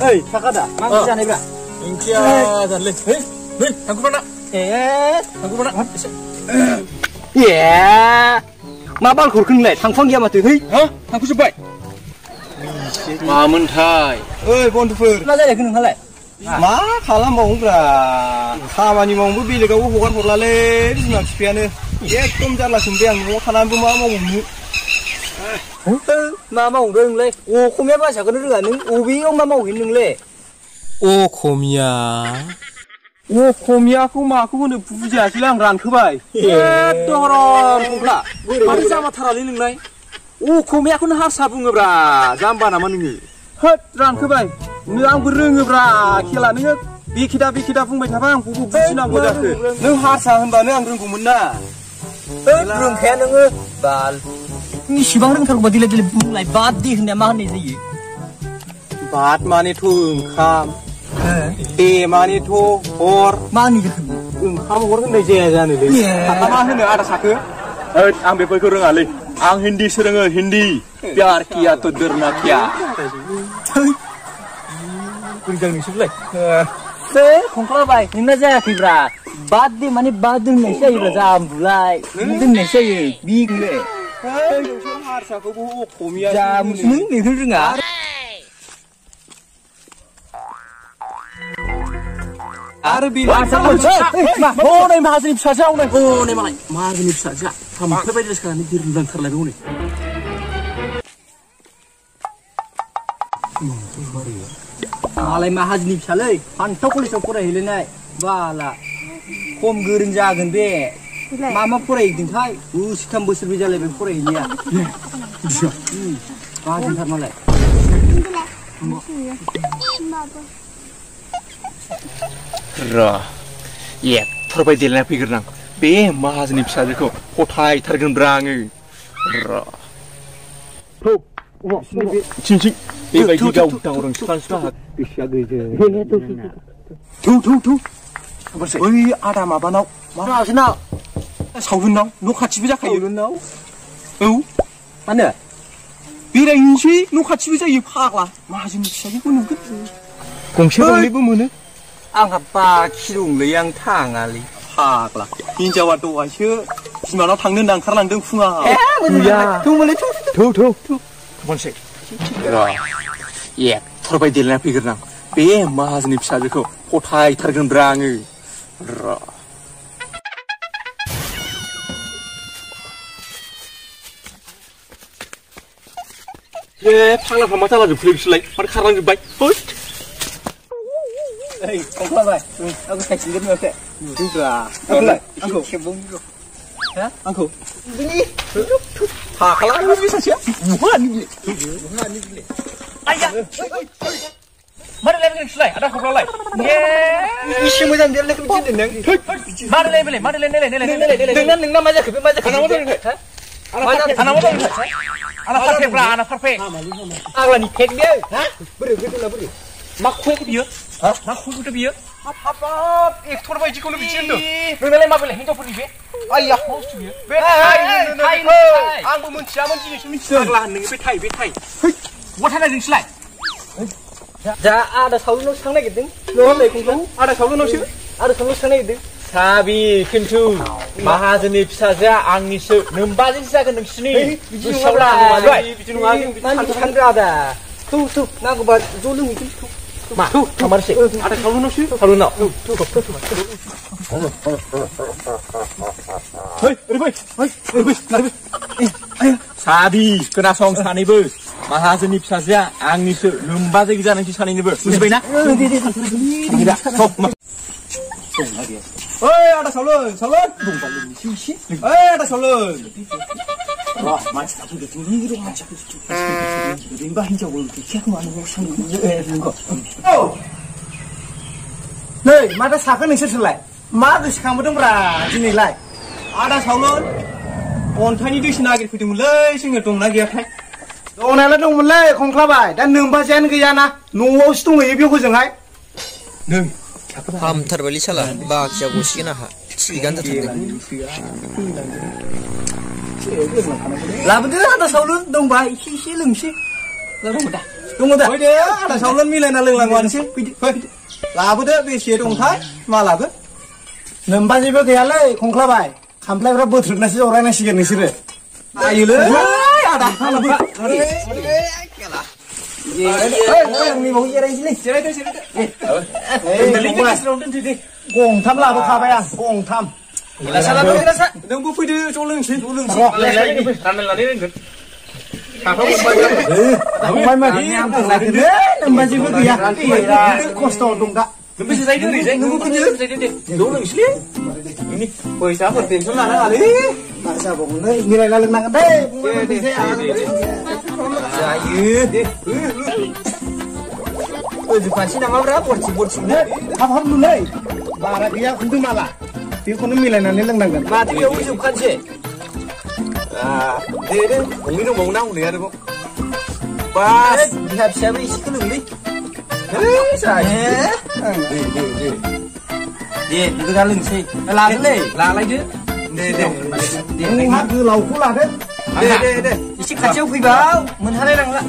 ओइ थाखादा मा ओंख्रि जानायब्रा ओंख्रिया जानोलै नै थांखुबाना थांखुबाना मा बाल खरखोंलाय थांफां गैया माथो है थांखुजोब्बाय मामोनथाय ओइ बन्धुफोर मा जालायखो नोंहालाय मा खालामबावोब्रा खामानि मावनोबो बेलेगावबो हगार हरलालै बिमा बिफायानो एकदम जारलासो मोनबाय आं न'आव थानानैबो मा मावबावनो मा मावदों नोंलाय अखमिया भाषाखौनो रोङा नों अबेयाव मा मावहैनो नोंलाय अखमियाखौ माखौ होनो बुजियासैलाय आं रानखोबाय एकदम खंख्ला माथो जामाथारालै नोंलाय अखमियाखौनो हारसा बुङोब्रा जाम्बा नामा नोङो होद रानखोबाय आंबो रोङोब्रा खेला नोङो बेखेदा बुंबाय थाबा आं बबे बुजिनांगौ जाखो नों हारसा होनबानो आं रोंगौमोन ना रोंखाया नोङो बाल इसिबां रोंथारगौबा दिले बुंलाय बाद दे होननाया मा होननाय जायो बाद मानेथ' ओंखाम दे मानेथ' हर मा होनो ओंखाम हर होननाय जाया जानोलै मा होनो आदा साखो आं बेफोरखौ रोङालै आं हिन्दीसो रोङो हिन्दी प्यार किया तो डरना क्या बोरैजां नोंसोरलाय खंख्लाबाय नोंना जायाखैब्रा बाद दे माने बाद दोननायसो जायोब्रा जाम्बुलाय दोननायसो जायो बिगले नोंसोर हारसाखौबो अखमिया जाम्बुसो नों बेखौ रोङा आरो बे हनै माहाजोननि फिसाजो आवनाय हनै मालाय माहाजोननि फिसाजोआ थाम्फै बायदिसो खालामनानै दिरुंदांथारलायबो हनै मालाय माहाजोननि फिसालै फान्थाव कलेजाव फरायहैलायनाय बाला खम गोरों जागोन बे मा फरायहैदोंथाय बोसोरथाम बोसोरब्रै जालायबाय फरायहैनाया माहाजोनथार मालाय फोरबाय देलायना फैग्रोनां बे माहाजोननि फिसाजोखौ फथायथारगोनब्रा आङो थिं बेबायदि गावदां सिख्ला गोसोआ गैजो बै आदा माबानाव माबासोनाव सावरुनाव न' खाथिबो जाखायो औ मानो बेरायहैनोसै न' खाथिबो जायो फाग्ला माहाजोननि फिसाजोखौ नुगोन गंसे गंनैबो मोनो आंहा बाखि दंलै आं थाङालै फाग्ला हिनजावा दहायसो बिमानाव थांनो होनना ओंखारलांदों फुङाव गैया मोनसे फोरबाय देलायना फैग्रोनां बे माहाजोननि फिसाजोखौ फथायथारगोनब्रा आङो फाग्लाफ्रा मा जालाजोबखोलै बिसोरलाय माथो खारलांजोब्बाय खंख्लाबाय आंखौ साइकेल नुवाखै आंखौ खेबबाव आंखौ हाखाला बे सासेया मारै लायबाय नोंसोरलाय आदा खंख्लालाय एसे मोजां देरलायखौ बिदि होनदों नों मारै लायबायलाय नोंना मा जाखो बे मा जाखो आना फारफे आग्लानि फेक बियो बोरै गोदोना बोरै मा खुयखौ बियो मा खुयखौथ' बियो हाब एक्टर बायदिखौनो बिदि होनदों नोंनालाय माबायलाय हिनजावफोरनि बे आइया मावसु बियो बे आंबो मोनथियामोन दिनैसो मिथिदों आग्ला होननोङो बे थाइ बहा थानाय नोंसोरलाय दा आदा सावलुनावसो थांनो नागिरदों न'आवलाय खंख्ला आदा सावलुनावसो थांनो नागिरदों साबि खिन्थु माहाजोननि फिसाजोआ आंनिसो नोमबाजोंसो जागोन नोंसिनि गोसोआव लाबाय बिदि नङा सानदो आदा थौ नांगौबा ज' लोंहैगोन मा थांमारसै आदा सावलुनावसो सावलुनाव साबि खोनासं सानैबो माहाजोननि फिसाजोआ आंनिसो लोमबाजै जानायसो सानैनोबो बुजिबायना ओइ आदा सावलुन ओइ आदा सावलुन मानसिफ्रा फैगोन मानसिया हिनजावबो गैखाया खोमा नै माथो साखो नोंसोरसोलाय मा गोसोखांबोदोंब्रा दिनैलाय आदा सावलुन अन्थाइनि दैसो नागिरफैदोंमोनलै जोङो दंना गैयाथाय दंनायालाय दंमोनलै खंख्लाबाय दा नोंबाजायानो गैयाना न'आवसो दंहैयो बे हजोंहाय नों हामथारबायलै साला बाखिया गसिगोन आंहा थिगानो जाथारदों लाबोदो आदा सावलुन दंबा एसे लोंसै दङ दा फैदो आदा सावलन मिलायना लोंलांबानोसै फैदो लाबोदो बेसे दंथाय मा लाबो नोमबाजिबो गैयालै खंख्लाबाय खामफ्लायफ्रा बोथ्रोदनासो जरायनांसिगोन नोंसोरो आयोलै आदा आंनि बाव जिरायसैलै गंथाम लाबोखाबाय आं गंथाम नोंबो फैदो ज' लोंसै नोमबाजिबो गैया खस्थ' दं दा बेसे जायदों ओरैजाय नोंबो फैदो ज' लोंसैलै फैसाफोर टेनसन लानाङालै मा जाबावगोनलै मिलायना लोंनांगोन दै ओजोंखानोसै नामाब्रा बरथिनो हाब नुलै बारा गैया खिन्थु माला बेखौनो मिलायनानै लोंनांगोन माथो बेयाव जोबखानोसै दे गंनै दंबावोना हनै आरोबाव बास बिहा फिसायाबो एसेखौ लोंलै दे बिदिबा लोंसै लादोलै लालायदो दे नोंहा गोलावखौ लादो दे एसे खाथियाव फैबाव मोनहानाय नंला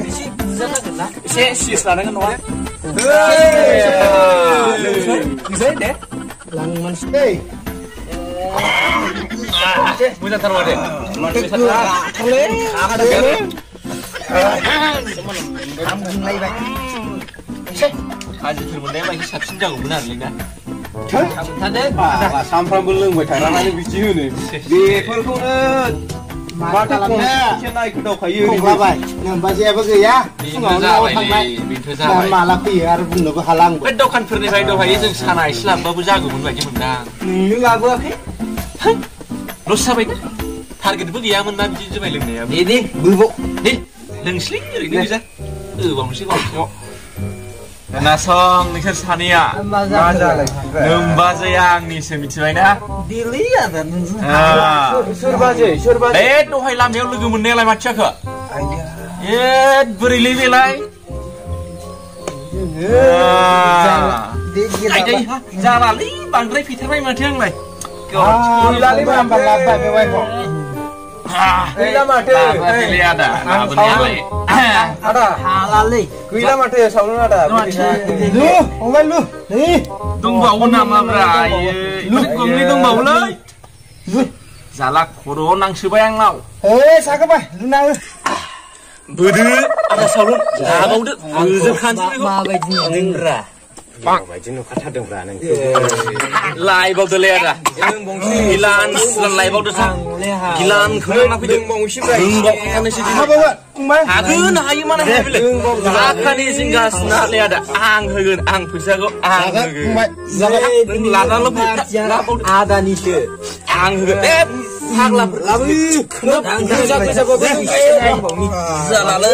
एसे बुजानांगोन ना एसे सिरियास लानांगोन नङा लोंसै दे लांमानसै मोजांथार माथो हाजिफोर मोननाया एसे साबसिन जागौमोन आरोलै ना सानफ्रामबो लोंबाय थानानै बिदि होनो बेफोरखौनो माथो खनसे नायखोदावखायो नोमबाजियाबो गैया फुङावनो थांनाय माला फैयो आरो बुंनोबो हाला आंबो बे दखानफोरनिफ्राय दहायो जों साना एसे लाबोबाबो जागौमोन बायदि मोनदां नों लाबोआखै लस जाबाय टारगेटबो गैयामोन ना बिदि जुमाय लोंनाया दे बोबाव दे लोंसैलै ओरैनो गोजा होबावनोसै गावसेयाव खोनासं नोंसोर सानैया नोमबाजैया आंनिसो मिथिबायना दिलै आदा सोर बाजै बे दहाय लामायाव लोगो मोननायालाय माथो जाखो बोरैलै बेलाय जालालै बांद्राय फेथारबाय माथो आंलाय गैला माथो आदा हालालै गैला माथो सावलन आदा दंबावो नामाब्रा गंनै दंबावोलै जाला खर' नांसोबाय आंनाव सागाबाय लुनाङो बोदो आदा सावलन जाबावदो गोजोखानोसै माबायदि नुदोंब्रा माबायदि नुखाथारदोंब्रा नों लायबावदोलै आदा गिलान लायबावदो गिलानखौनो लाना फैदों लोंबावखानोसै हागोन हायो मानो हाया बेलाय आखानि जिंगासिनालै आदा आं होगोन आं फैसाखौ आं होगोन लानाल' आदानिसो आं होगोन फाग्लाफोर लाबो जालालै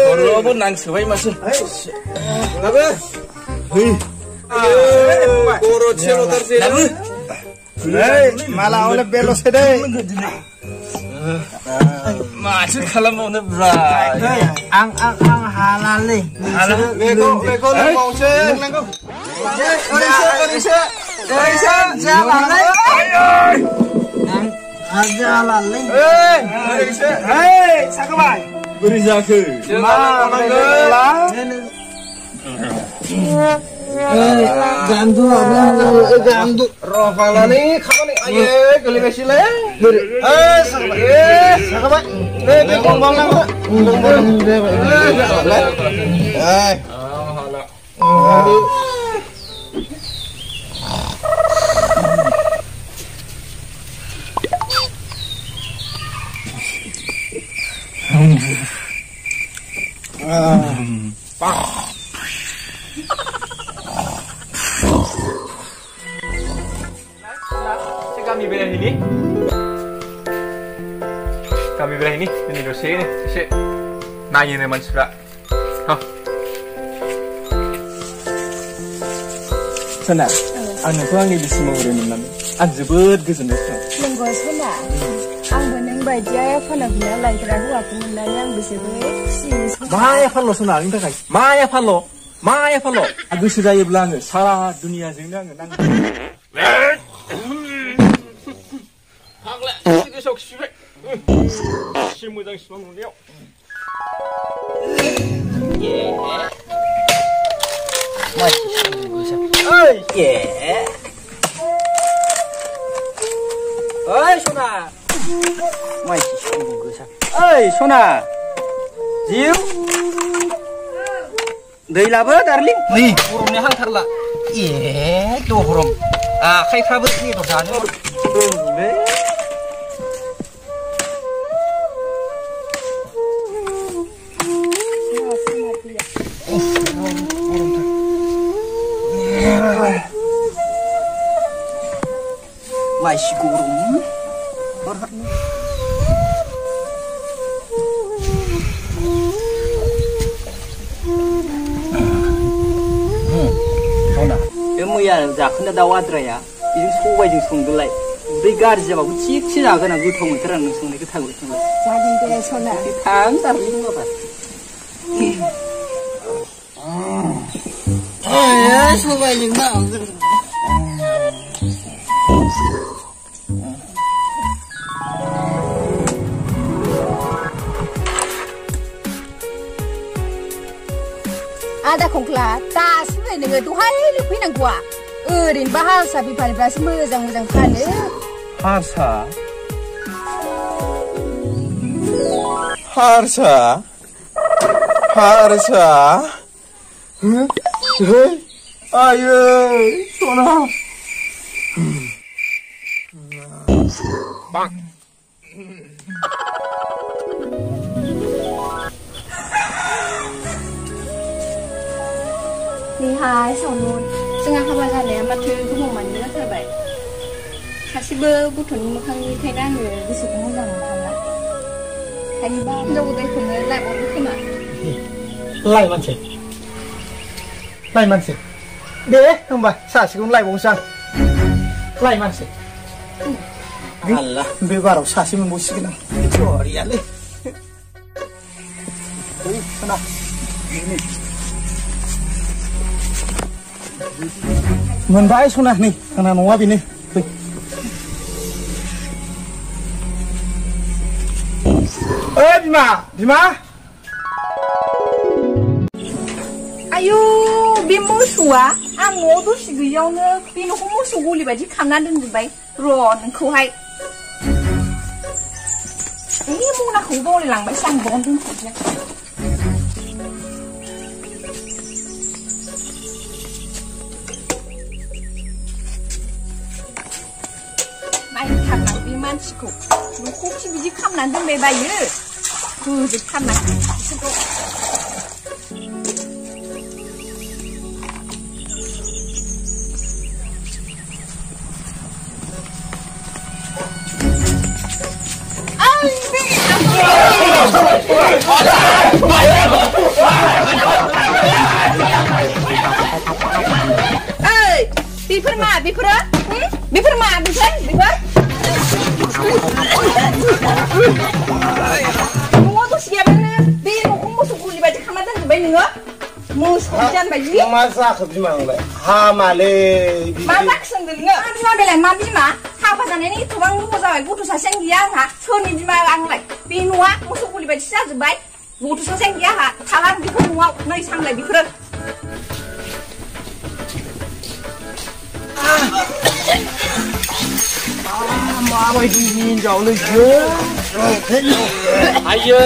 खर'आवबो नांसोबाय माथो लाबो माला हले बेल'सै दै माथो खालामबावनो ब्रा आं हालालै बेखौ लोंबावनोसै लोंनांगौ ओरैसो जालालै जालालै ओरैसो सागाबाय बोरै जाखो gandu रफालानै खामानि आये गोलैबायसैलै सागाबाय बे गंबावनांगौ गामि बेरायहैनि दिनै दसेनो एसे नायोनो मानसिफ्रा सना आं नोंखौ आंनि बिसि महरै मोननानै आं जोबोद गोजोननाय दं नंगौ सना आंबो नों बायदि आइ आफानाव बिना लायग्रा हौवाखौ मोननानै आंबो जोबोद खुसि मा एफाल' सना आंनि थाखाय मा एफाल' गोसो जायोब्ला आङो सारा दुनियाजोंनो आङो नांगौ गोसोआव खिफिबाय एसे मोजां सिमां नुनायाव ओइ सना माइसि संगो गोसा ओइ सना जिउ दै लाबो डार्लिं नै गरमनि हांथारला दहरम आखाइफ्राबो बेदर जानो रोंलै माइसि गरम मैया जाखोना दाउ आद्राया बेजों सबायजों संदोलाय उदै गाज्रि जाबाबो थिगसे जागोन आं गोथाव मोनथार आं नों संनाय गोथाव संलाय जागोन दे सना थां दार्लिं माबा सबायजों दाउजों आदा खंख्ला दासिम नोङो दहायनो फैनांगौआ ओरैनोबा हारसा बेफारिफ्रासो मोजां मोजां फानो हारसा हारसा हारसा आयै सना निहाय सावनुन जोंहा हाबा जानाया माथो गोबावमानो जाथारबाय सासेबो गथ'नि मोखांनिखायनो आङो गोसोखौ मोजां मोनथारला हायोबा हिनजाव गोदानखौनो लायबावनो खोमा लायमानसै दे होमबा सासेखौनो लायबावनोसै आं लायमानसै बे बाराव सासे मोनबावसिगोन आं सरियालै खोना मोनबाय सना नै आंना न'आ बेनो फै ओइ बिमा आयु बे मोसौआ आं न'आव दसे गैयावनो बे न'खौ मोसौ गलि बायदि खालामनानै दोनजोबबाय र' नोंखौहाय मनाखौ बावलायलांबायसो आं बावनो दोनथ'सै नायथारनां बे मानसिखौ न'खौसो बिदि खालामनानै दोनबाय बायो फोजोबथारनां बिसोरखौ बेफोर मा बेफोरो बेफोर मा बेफोर न'आव दसे गैयाबानो बे न'खौ मोसौ गलि बायदि खालामना दोनजोबबाय नोङो मोसौ जानबाय जि मा जाखो बिमा आंलाय हामालै मा जाखो सोंदों नोङो बिमा बेलाय मा बिमा हाबा जानायनि एथ'बां गोबाव जाबाय गथ' सासेयानो गैया आंहा सोरनि बिमा आंलाय बे न'आ मोसौ गलि बायदिसो जाजोबबाय गथ' सासेयानो गैया आंहा थाला बेफोर न'आव नै सांलाय बेफोरो माबायदि हिनजावलै आयै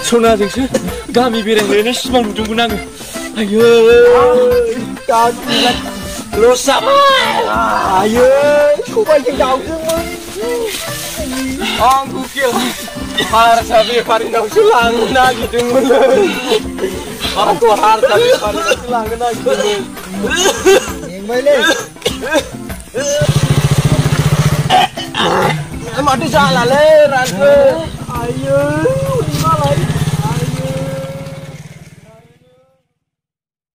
सनाजोंसो गामि बेरायहैनो सिमां नुदोंमोन आङो आयै लस जाबाय आयै सबायजों दाउजोंमोन आं गुफिया हारसा बेफारिनावसो लांनो नागिरदोंमोनलै आंखौ हारसा बेफारिनावसो लांनो नागिरदोंमोन मेंबायलै माथो जालालै रानखो आयै